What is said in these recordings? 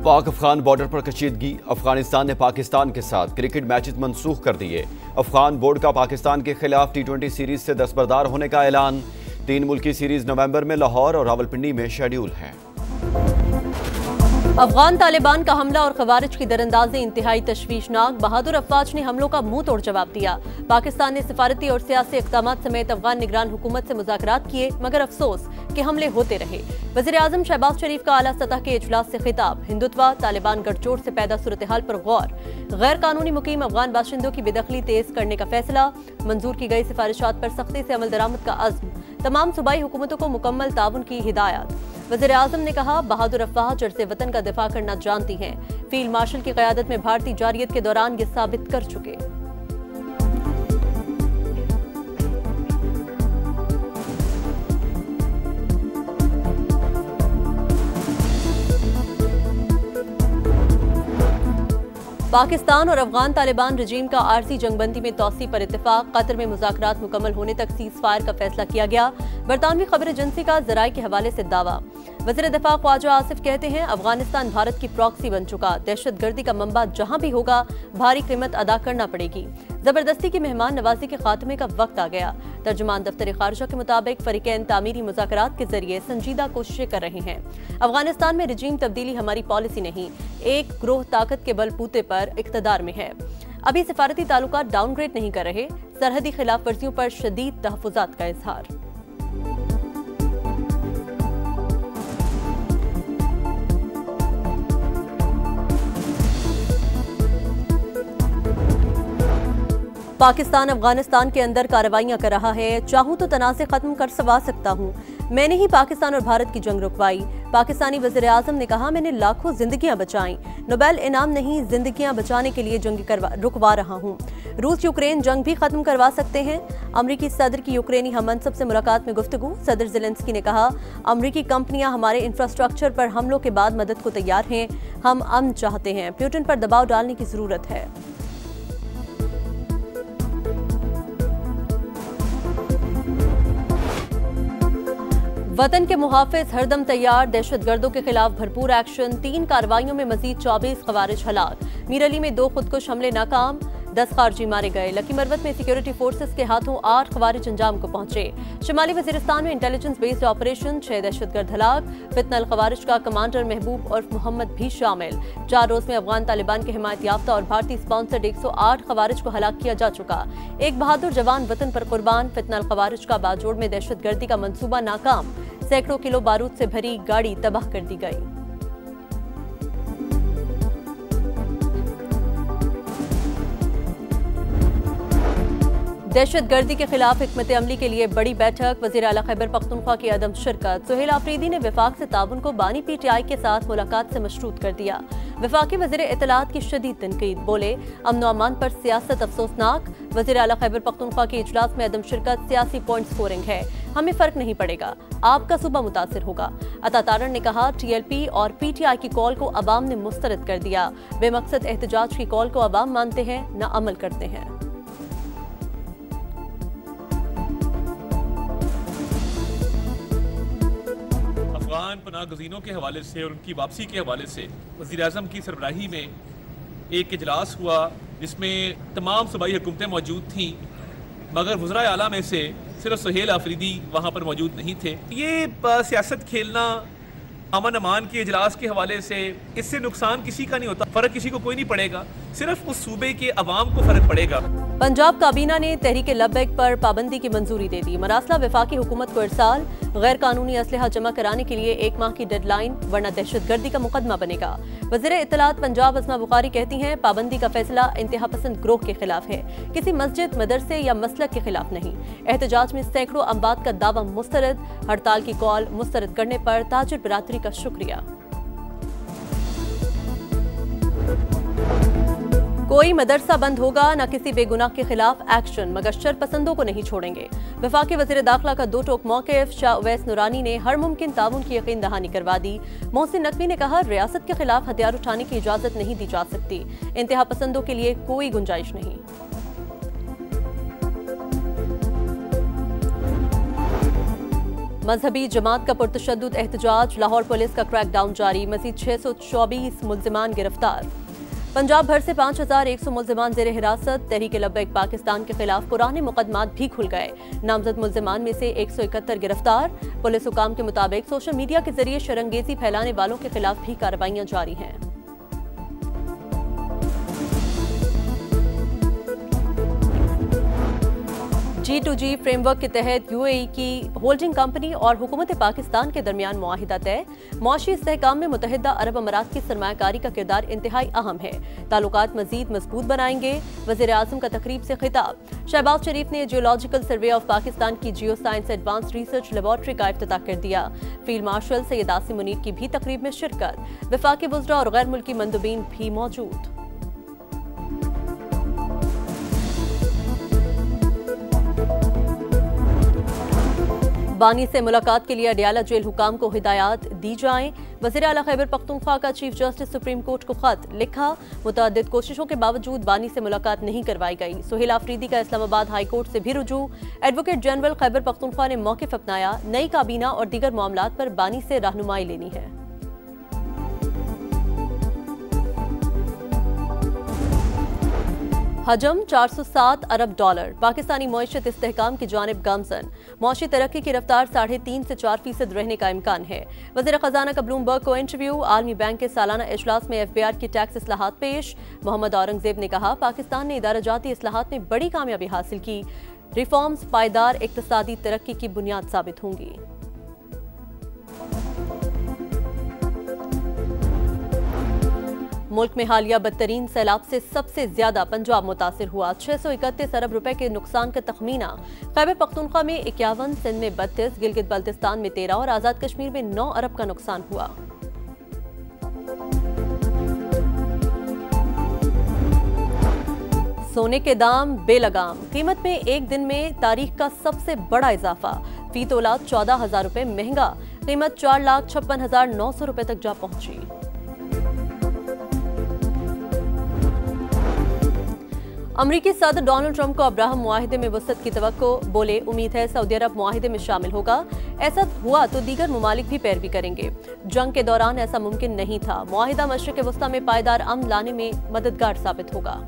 पाक अफगान बॉर्डर पर कशीदगी। अफगानिस्तान ने पाकिस्तान के साथ क्रिकेट मैचेस मनसूख कर दिए। अफगान बोर्ड का पाकिस्तान के खिलाफ T20 सीरीज से दस्तबरदार होने का ऐलान। 3 मुल्की सीरीज नवंबर में लाहौर और रावलपिंडी में शेड्यूल है। अफगान तालिबान का हमला और खवारिज की दरअंदाजी इंतहाई तशवीशनाक। बहादुर अफवाज ने हमलों का मुंह तोड़ जवाब दिया। पाकिस्तान ने सिफारती और सियासी इक़दाम समेत अफगान निगरान हुकूमत से मुज़ाकरात किए, मगर अफसोस कि हमले होते रहे। वज़ीर-ए-आज़म शहबाज शरीफ का आला सतह के इजलास से खिताब। हिंदुत्व तालिबान गठजोड़ से पैदा सूरत हाल पर गौर। गैर कानूनी मुकीम अफगान बाशिंदों की बेदखली तेज करने का फैसला। मंजूर की गई सिफारिशात पर सख्ती से अमल दरामद का अज़्म। तमाम सूबाई हुकूमतों को मुकम्मल ताउन की हिदायत। वज़ीर-ए-आज़म ने कहा, बहादुर अफवाज अर्ज़ वतन का दिफा करना जानती हैं। फील्ड मार्शल की क़यादत में भारतीय जारियत के दौरान ये साबित कर चुके। पाकिस्तान और अफगान तालिबान रजीम का आरसी जंगबंदी में तौसी पर इत्तेफाक। कतर में मुज़ाकरात मुकम्मल होने तक सीज़ फायर का फैसला किया गया। बरतानवी खबर एजेंसी का ज़राए के हवाले से दावा। वज़ीर दिफा ख्वाजा आसिफ कहते हैं, अफगानिस्तान भारत की प्रॉक्सी बन चुका। दहशतगर्दी का मंबा जहां भी होगा भारी कीमत अदा करना पड़ेगी। जबरदस्ती की मेहमान नवाजी के खात्मे का वक्त आ गया। तर्जुमान दफ्तर खारजा के मुताबिक फरीकैन तामीरी मुज़ाकरात के जरिए संजीदा कोशिशें कर रहे हैं। अफगानिस्तान में रजीम तब्दीली हमारी पॉलिसी नहीं, एक ग्रोह ताकत के बलबूते पर इक़्तिदार में है। अभी सिफारती ताल्लुकात डाउनग्रेड नहीं कर रहे। सरहदी खिलाफ वर्जियों पर शदीद तहफ़्फ़ुज़ात का इजहार। पाकिस्तान अफगानिस्तान के अंदर कार्रवाइयां कर रहा है। चाहूं तो तनाज़े खत्म कर सवा सकता हूं। मैंने ही पाकिस्तान और भारत की जंग रुकवाई। पाकिस्तानी वज़ीर-ए-आज़म ने कहा, मैंने लाखों जिंदगियां बचाई। नोबेल इनाम नहीं, जिंदगियां बचाने के लिए जंग रुकवा रहा हूं। रूस यूक्रेन जंग भी खत्म करवा सकते हैं। अमरीकी सदर की यूक्रेनी हममनसब से मुलाकात में गुफ्तगू। सदर ज़ेलेंस्की ने कहा, अमरीकी कंपनियां हमारे इंफ्रास्ट्रक्चर पर हमलों के बाद मदद को तैयार हैं। हम अमन चाहते हैं। पुतिन पर दबाव डालने की जरूरत है। वतन के मुहाफिज हरदम तैयार। दहशतगर्दों के खिलाफ भरपूर एक्शन। 3 कार्रवाइयों में मजीद 24 खवारिज हलाक। मीरअली में 2 खुदकुश हमले नाकाम, 10 खारजी मारे गए। लकी मरवत में सिक्योरिटी फोर्सेस के हाथों 8 खवारिज अंजाम को पहुंचे। शुमाली वजीरिस्तान में इंटेलिजेंस बेस्ड ऑपरेशन, 6 दहशतगर्द हलाक। फितनल खवारिज का कमांडर महबूब उर्फ मोहम्मद भी शामिल। 4 रोज में अफगान तालिबान के हिमायत याफ्ता और भारतीय स्पॉन्सर्ड 108 खवारिज को हलाक किया जा चुका। एक बहादुर जवान वतन पर कुर्बान। फितनल खवारिज का बाजोड़ में दहशतगर्दी का मंसूबा नाकाम। सैकड़ों किलो बारूद से भरी गाड़ी तबाह कर दी गई। दहशतगर्दी के खिलाफ हिकमत अमली के लिए बड़ी बैठक। वज़ीर आला खैबर पख्तूनख्वा की अदम शिरकत। सुहेल आफरीदी ने वफाक से ताउन को बानी PTI के साथ मुलाकात से मशरूत कर दिया। वफाकी वज़ीर इत्तलात की शदीद तनकीद। बोले, अमन व अमान पर सियासत अफसोसनाक। वज़ीर आला खैबर पख्तूनख्वा के इजलास में अदम शिरकत सियासी पॉइंट स्कोरिंग है। हमें फर्क नहीं पड़ेगा, आपका सूबा मुतासिर होगा। अता तारण ने कहा, TLP और PTI की कॉल को अवाम ने मुस्तरद कर दिया। बेमकसद एहतजाज की कॉल को अवाम मानते हैं, न अमल करते हैं। अफगान पनाह गज़ीनों के हवाले से और उनकी वापसी के हवाले से वज़ीर-ए-आज़म की सरबराही में एक इजलास हुआ, जिसमें तमाम सूबाई हुकूमतें मौजूद थीं, मगर वज़राए आला में से सिर्फ सुहेल आफरीदी वहाँ पर मौजूद नहीं थे। ये सियासत खेलना अमन अमान के इजलास के हवाले से, इससे नुकसान किसी का नहीं होता, फ़र्क किसी को कोई नहीं पड़ेगा, सिर्फ उस सूबे के अवाम को फ़र्क पड़ेगा। पंजाब काबीना ने तहरीक लब्बैक पर पाबंदी की मंजूरी दे दी। मरासला वफाकी हुकूमत को इरसाल। गैर कानूनी असलहा जमा कराने के लिए 1 माह की डेडलाइन, वरना दहशतगर्दी का मुकदमा बनेगा। वज़ीर इत्तलात पंजाब अस्मा बुखारी कहती हैं, पाबंदी का फैसला इंतहा पसंद ग्रोह के खिलाफ है, किसी मस्जिद, मदरसे या मसलक के खिलाफ नहीं। एहतजाज में सैकड़ों अम्बात का दावा मुस्तरद। हड़ताल की कॉल मुस्तरद करने पर ताजिर बिरादरी का शुक्रिया। कोई मदरसा बंद होगा, न किसी बेगुनाह के खिलाफ एक्शन, मगर शर पसंदों को नहीं छोड़ेंगे। वफाकी वज़ीर दाखिला का 2 टोक मौक़िफ़। शाह उवैस नूरानी ने हर मुमकिन ताउन की यकीन दहानी करवा दी। मोहसिन नकवी ने कहा, रियासत के खिलाफ हथियार उठाने की इजाजत नहीं दी जा सकती। इंतहा पसंदों के लिए कोई गुंजाइश नहीं। मजहबी जमात का पुरतशद्दुद एहतजाज, लाहौर पुलिस का क्रैकडाउन जारी, मजीद 624 मुल्जिमान गिरफ्तार। पंजाब भर से 5100 मुल्जिमान जेर हिरासत। तहरीक-ए-लब्बैक पाकिस्तान के खिलाफ पुराने मुकदमात भी खुल गए। नामजद मुल्जिमान में से 171 गिरफ्तार। पुलिस हुकाम के मुताबिक सोशल मीडिया के जरिए शरंगेजी फैलाने वालों के खिलाफ भी कार्रवाइयां जारी हैं। G2G फ्रेमवर्क के तहत यूएई की होल्डिंग कंपनी और हुकूमत पाकिस्तान के दरमियान मुआहिदा तय। मुआशी इस्तेहकाम में मुत्तहिदा अरब अमारात की सरमायाकारी का किरदार इंतहाई अहम है। ताल्लुकात मजीद मजबूत बनाएंगे। वज़ीर आज़म का तकरीब से खिताब। शहबाज शरीफ ने जियोलॉजिकल सर्वे ऑफ पाकिस्तान की geo science advance research laboratory का इफ्तिताह कर दिया। फील्ड मार्शल सैयद आसिम मुनीर की भी तकरीब में शिरकत। वफाकी वज़रा और गैर मुल्की मंदुबीन भी मौजूद। बानी से मुलाकात के लिए अडियाला जेल हुकाम को हिदायत दी जाएं। वज़ीर आला खैबर पख्तूनख्वा का चीफ जस्टिस सुप्रीम कोर्ट को खत लिखा। मुतअद्दिद कोशिशों के बावजूद बानी से मुलाकात नहीं करवाई गई। सुहेल आफरीदी का इस्लामाबाद हाई कोर्ट से भी रुजू। एडवोकेट जनरल खैबर पख्तूनख्वा ने मौक़िफ़ अपनाया। नई काबीना और दीगर मामलात पर बानी से रहनुमाई लेनी है। हजम 407 अरब डॉलर। पाकिस्तानी मईशत इस्तेहकाम की जानिब गामजन। मौशी तरक्की की रफ्तार 3.5 से 4% रहने का इम्कान है। वज़ीर ख़जाना का ब्लूमबर्ग को इंटरव्यू। आलमी बैंक के सालाना इजलास में FBR की टैक्स इस्लाहात पेश। मोहम्मद औरंगजेब ने कहा, पाकिस्तान ने इदाराजाती इस्लाहात में बड़ी कामयाबी हासिल की। रिफॉर्म्स पायदार इक्तिसादी तरक्की की बुनियाद साबित होंगी। मुल्क में हालिया बदतरीन सैलाब से सबसे ज्यादा पंजाब मुतासिर हुआ। 631 अरब रुपए के नुकसान का तखमीना। खैबर पख्तूनख्वा में 51, सिंध में 32, गिलगित बल्तिस्तान में 13 और आजाद कश्मीर में 9 अरब का नुकसान हुआ। सोने के दाम बेलगाम। कीमत में एक दिन में तारीख का सबसे बड़ा इजाफा। फी तोला 14,000 रुपए महंगा। कीमत 4,56,900 रुपए तक जा पहुंची। अमरीकी सदर डोनाल्ड ट्रंप को अब्राहम मुआहिदे में वसअत की तवक्को। बोले, उम्मीद है सऊदी अरब मुआहिदे में शामिल होगा। ऐसा हुआ तो दीगर ममालिक भी पैरवी करेंगे। जंग के दौरान ऐसा मुमकिन नहीं था। मुआहिदा मशरिक़ वस्ता में पायदार अमन लाने में मददगार साबित होगा।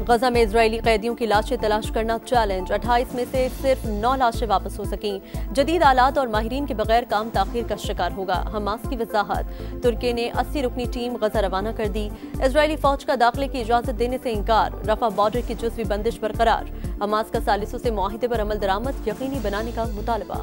गजा में इजरायली कैदियों की लाशें तलाश करना चैलेंज। 28 में से सिर्फ 9 लाशें वापस हो सकीं। जदीद आलात और माहिरीन के बगैर काम ताखीर का शिकार होगा। हमास की वजाहत। तुर्की ने 80 रुकनी टीम गजा रवाना कर दी। इजरायली फौज का दाखिले की इजाजत देने से इंकार। रफा बॉर्डर की जुज़वी बंदिश बरकरार। हमास का सालिसों से मुआहिदे पर अमल दरामद यकीनी बनाने का मुतालबा।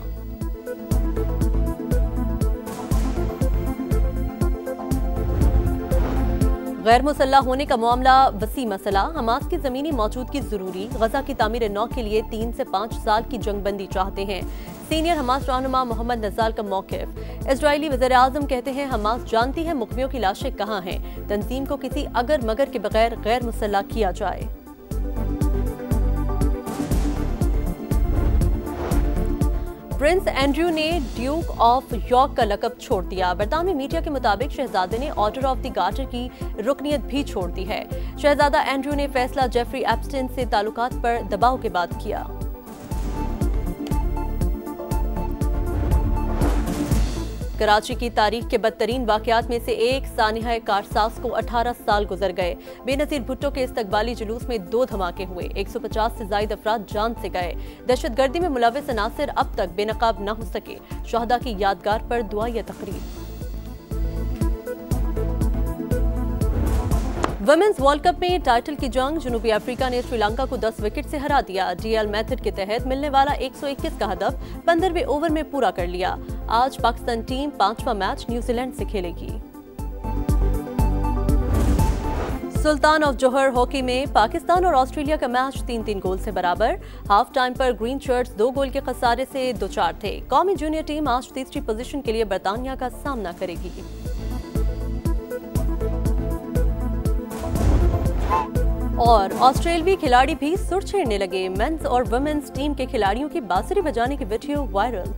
गैर मुसल्लह होने का मामला वसी मसला। हमास की जमीनी मौजूदगी जरूरी। गजा की तामीर नौ के लिए 3 से 5 साल की जंगबंदी चाहते हैं। सीनियर हमास रहनुमा मोहम्मद नज़ाल का मौक़िफ़। इजरायली वज़ीर आज़म कहते हैं, हमास जानती है मुखबियों की लाशें कहाँ हैं। तंजीम को किसी अगर मगर के बगैर गैर मुसल्लह किया जाए। प्रिंस एंड्रयू ने ड्यूक ऑफ यॉर्क का लक़ब छोड़ दिया। बरतानवी मीडिया के मुताबिक शहजादे ने ऑर्डर ऑफ द गार्टर की रुकनियत भी छोड़ दी है। शहजादा एंड्रयू ने फैसला जेफरी एप्स्टीन से ताल्लुकात पर दबाव के बाद किया। कराची की तारीख के बदतरीन वाकयात में से एक सानिया कारसाज को 18 साल गुजर गए। बेनजीर भुट्टो के इस्तकबाली जुलूस में 2 धमाके हुए। 150 से ज्यादा अफराद जान से गए। दहशतगर्दी में मुलव्वस अनासिर अब तक बेनकाब न हो सके। शहदा की यादगार पर दुआया तकरीब। वुमेन्स वर्ल्ड कप में टाइटल की जंग। जनूबी अफ्रीका ने श्रीलंका को 10 विकेट से हरा दिया। DL मेथड के तहत मिलने वाला 121 का हदफ 15वें ओवर में पूरा कर लिया। आज पाकिस्तान टीम 5वां मैच न्यूजीलैंड से खेलेगी। सुल्तान ऑफ जोहर हॉकी में पाकिस्तान और ऑस्ट्रेलिया का मैच 3-3 गोल से बराबर। हाफ टाइम पर ग्रीन शर्ट्स 2 गोल के खसारे से 2-4 थे। कौमी जूनियर टीम आज तीसरी पोजीशन के लिए बर्तानिया का सामना करेगी। और ऑस्ट्रेलियावी खिलाड़ी भी सुर छेड़ने लगे। मेंस और वुमेन्स टीम के खिलाड़ियों की बांसुरी बजाने की वीडियो वायरल।